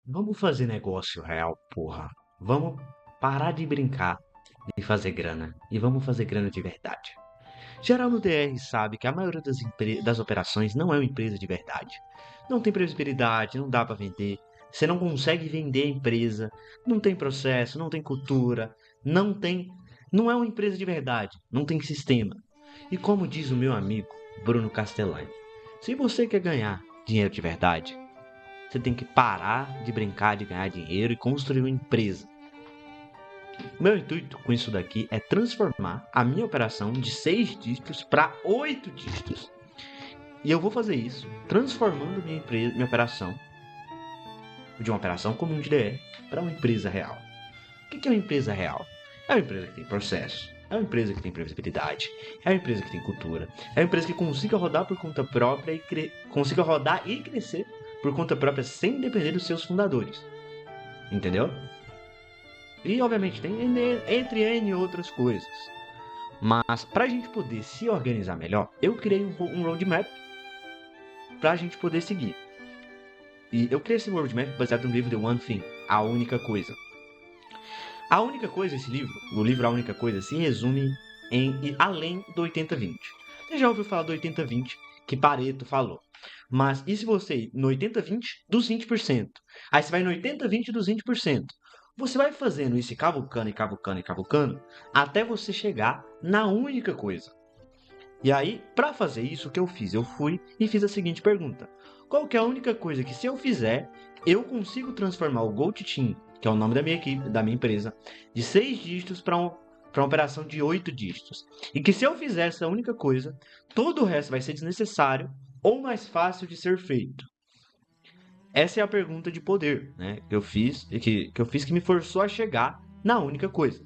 Vamos fazer negócio real, porra. Vamos parar de brincar de fazer grana e vamos fazer grana de verdade. Geral no DR sabe que a maioria das operações não é uma empresa de verdade. Não tem previsibilidade, não dá para vender. Você não consegue vender a empresa, não tem processo, não tem cultura, não tem, não é uma empresa de verdade, não tem sistema. E como diz o meu amigo Bruno Castellani, se você quer ganhar dinheiro de verdade, você tem que parar de brincar de ganhar dinheiro e construir uma empresa. O meu intuito com isso daqui é transformar a minha operação de 6 dígitos para 8 dígitos. E eu vou fazer isso transformando minha operação de uma operação comum de DR para uma empresa real. O que é uma empresa real? É uma empresa que tem processo, é uma empresa que tem previsibilidade, é uma empresa que tem cultura, é uma empresa que consiga rodar por conta própria e consiga rodar e crescer por conta própria sem depender dos seus fundadores. Entendeu? E obviamente tem entre N outras coisas. Mas para a gente poder se organizar melhor, eu criei um roadmap para a gente poder seguir. E eu criei esse roadmap baseado no livro The One Thing, A Única Coisa. A única coisa, esse livro, o livro A Única Coisa, se resume em além do 80-20. Você já ouviu falar do 80-20 que Pareto falou. Mas e se você ir no 80-20 dos 20%? Aí você vai no 80-20 dos 20%. Você vai fazendo isso e cavucando, e cavucando, e cavucando, até você chegar na única coisa. E aí, para fazer isso, o que eu fiz? Eu fui e fiz a seguinte pergunta. Qual que é a única coisa que se eu fizer, eu consigo transformar o Gold Team, que é o nome da minha equipe, da minha empresa, de 6 dígitos para uma operação de 8 dígitos. E que se eu fizer essa única coisa, todo o resto vai ser desnecessário ou mais fácil de ser feito. Essa é a pergunta de poder, né? Que eu fiz que me forçou a chegar na única coisa.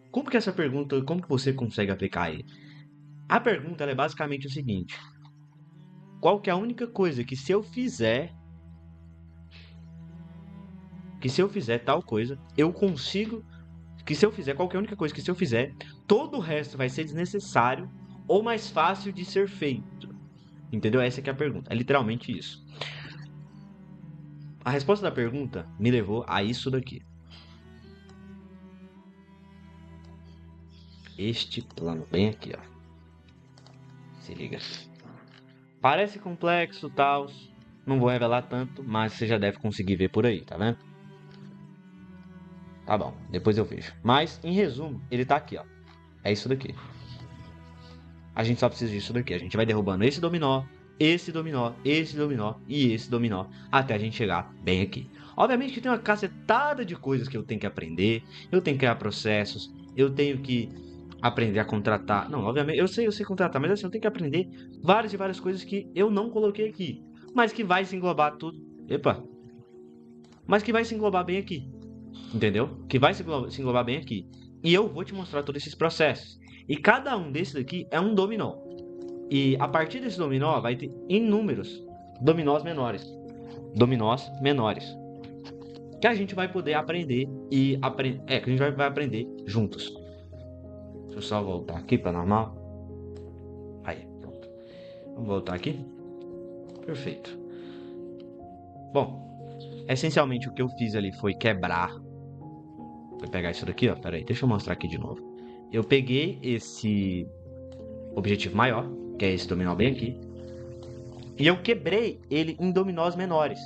Como que essa pergunta, como que você consegue aplicar aí? A pergunta é basicamente o seguinte: qual que é a única coisa que se eu fizer tal coisa, eu consigo, que se eu fizer qualquer única coisa que se eu fizer, todo o resto vai ser desnecessário ou mais fácil de ser feito. Entendeu? Essa que é a pergunta. É literalmente isso. A resposta da pergunta me levou a isso daqui. Este plano bem aqui, ó. Se liga. Parece complexo, tal. Não vou revelar tanto, mas você já deve conseguir ver por aí, tá vendo? Tá bom, depois eu vejo. Mas, em resumo, ele tá aqui, ó. É isso daqui. A gente só precisa disso daqui. A gente vai derrubando esse dominó, esse dominó, esse dominó e esse dominó, até a gente chegar bem aqui. Obviamente que tem uma cacetada de coisas que eu tenho que aprender. Eu tenho que criar processos. Eu tenho que aprender a contratar. Não, obviamente, eu sei contratar, mas assim, eu tenho que aprender várias e várias coisas que eu não coloquei aqui. Mas que vai se englobar tudo. Epa! Mas que vai se englobar bem aqui. Entendeu? Que vai se englobar bem aqui. E eu vou te mostrar todos esses processos. E cada um desses aqui é um dominó. E a partir desse dominó vai ter inúmeros dominós menores. Dominós menores. Que a gente vai poder aprender e que a gente vai aprender juntos. Deixa eu só voltar aqui para normal. Aí, pronto. Vamos voltar aqui. Perfeito. Bom, essencialmente o que eu fiz ali foi quebrar. Vou pegar isso daqui, ó. Pera aí, deixa eu mostrar aqui de novo. Eu peguei esse objetivo maior, que é esse dominó bem aqui, e eu quebrei ele em dominós menores.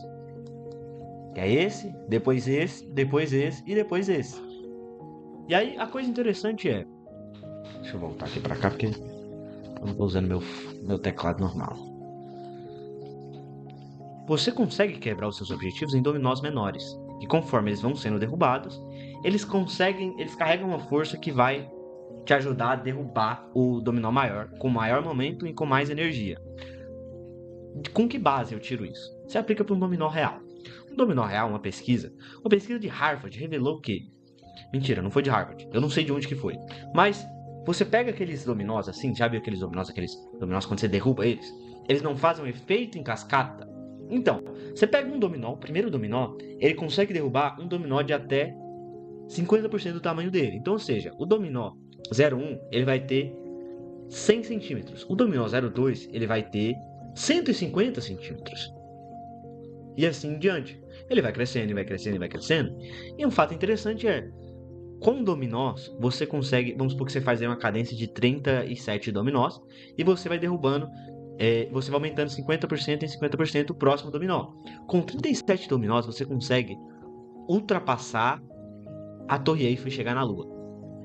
Que é esse, depois esse, depois esse e depois esse. E aí a coisa interessante é... Deixa eu voltar aqui pra cá porque eu não tô usando meu teclado normal. Você consegue quebrar os seus objetivos em dominós menores. E conforme eles vão sendo derrubados, eles carregam uma força que vai te ajudar a derrubar o dominó maior, com maior momento e com mais energia. Com que base eu tiro isso? Se aplica para um dominó real. Um dominó real, uma pesquisa de Harvard revelou que... Mentira, não foi de Harvard. Eu não sei de onde que foi. Mas você pega aqueles dominós assim, já viu aqueles dominós quando você derruba eles? Eles não fazem um efeito em cascata? Então, você pega um dominó, o primeiro dominó, ele consegue derrubar um dominó de até 50% do tamanho dele. Então, ou seja, o dominó 0,1, ele vai ter 100 centímetros. O dominó 0,2, ele vai ter 150 centímetros. E assim em diante. Ele vai crescendo, e vai crescendo, e vai crescendo. E um fato interessante é, com dominós, você consegue, vamos supor que você faz aí uma cadência de 37 dominós, e você vai derrubando, você vai aumentando 50% em 50% o próximo dominó. Com 37 dominós, você consegue ultrapassar a Torre Eiffel e chegar na Lua.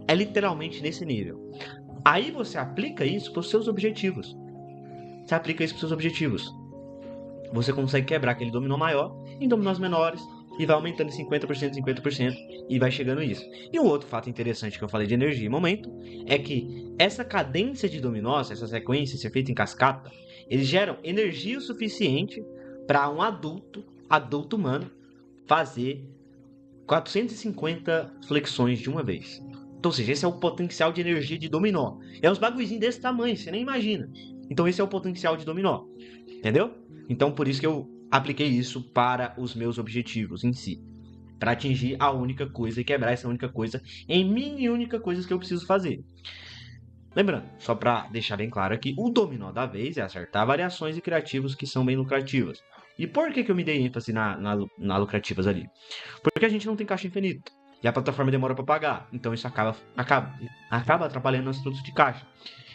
É literalmente nesse nível. Aí você aplica isso para os seus objetivos. Você aplica isso para os seus objetivos. Você consegue quebrar aquele dominó maior em dominós menores e vai aumentando em 50%, 50% e vai chegando isso. E um outro fato interessante que eu falei de energia e momento é que essa cadência de dominós, essa sequência, esse efeito em cascata, eles geram energia o suficiente para um adulto humano, fazer 450 flexões de uma vez. Então, ou seja, esse é o potencial de energia de dominó. É uns bagulhozinhos desse tamanho, você nem imagina. Então, esse é o potencial de dominó. Entendeu? Então, por isso que eu apliquei isso para os meus objetivos em si. Para atingir a única coisa e quebrar essa única coisa em mini única coisas que eu preciso fazer. Lembrando, só para deixar bem claro aqui, o dominó da vez é acertar variações e criativos que são bem lucrativas. E por que eu me dei ênfase na lucrativas ali? Porque a gente não tem caixa infinito. E a plataforma demora para pagar. Então isso acaba atrapalhando nosso fluxo de caixa.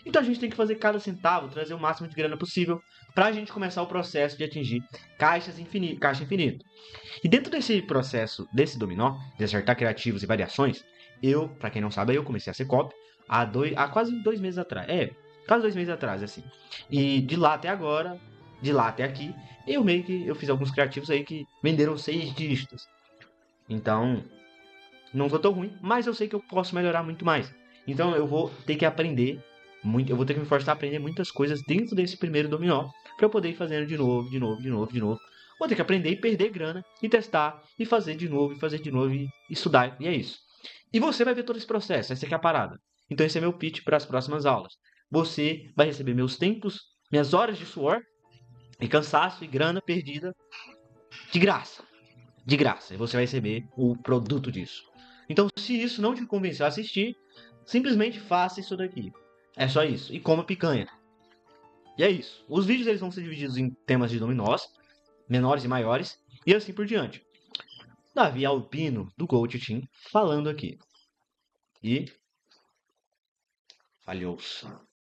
Então a gente tem que fazer cada centavo, trazer o máximo de grana possível para a gente começar o processo de atingir caixa infinito. E dentro desse processo, desse dominó, de acertar criativos e variações, para quem não sabe, eu comecei a ser copy há quase 2 meses atrás. Quase 2 meses atrás, assim. E de lá até agora, de lá até aqui, eu fiz alguns criativos aí que venderam 6 dígitos. Então, não ficou tão ruim, mas eu sei que eu posso melhorar muito mais. Então eu vou ter que aprender muito, eu vou ter que me forçar a aprender muitas coisas dentro desse primeiro dominó para eu poder ir fazendo de novo, de novo, de novo, de novo. Vou ter que aprender e perder grana e testar e fazer de novo e fazer de novo e estudar, e é isso. E você vai ver todo esse processo, essa aqui é a parada. Então esse é meu pitch para as próximas aulas. Você vai receber meus tempos, minhas horas de suor e cansaço e grana perdida de graça. De graça. E você vai receber o produto disso. Então, se isso não te convenceu a assistir, simplesmente faça isso daqui. É só isso. E coma picanha. E é isso. Os vídeos eles vão ser divididos em temas de dominós, menores e maiores, e assim por diante. Davi Albino, do Gold Team, falando aqui. E falhou.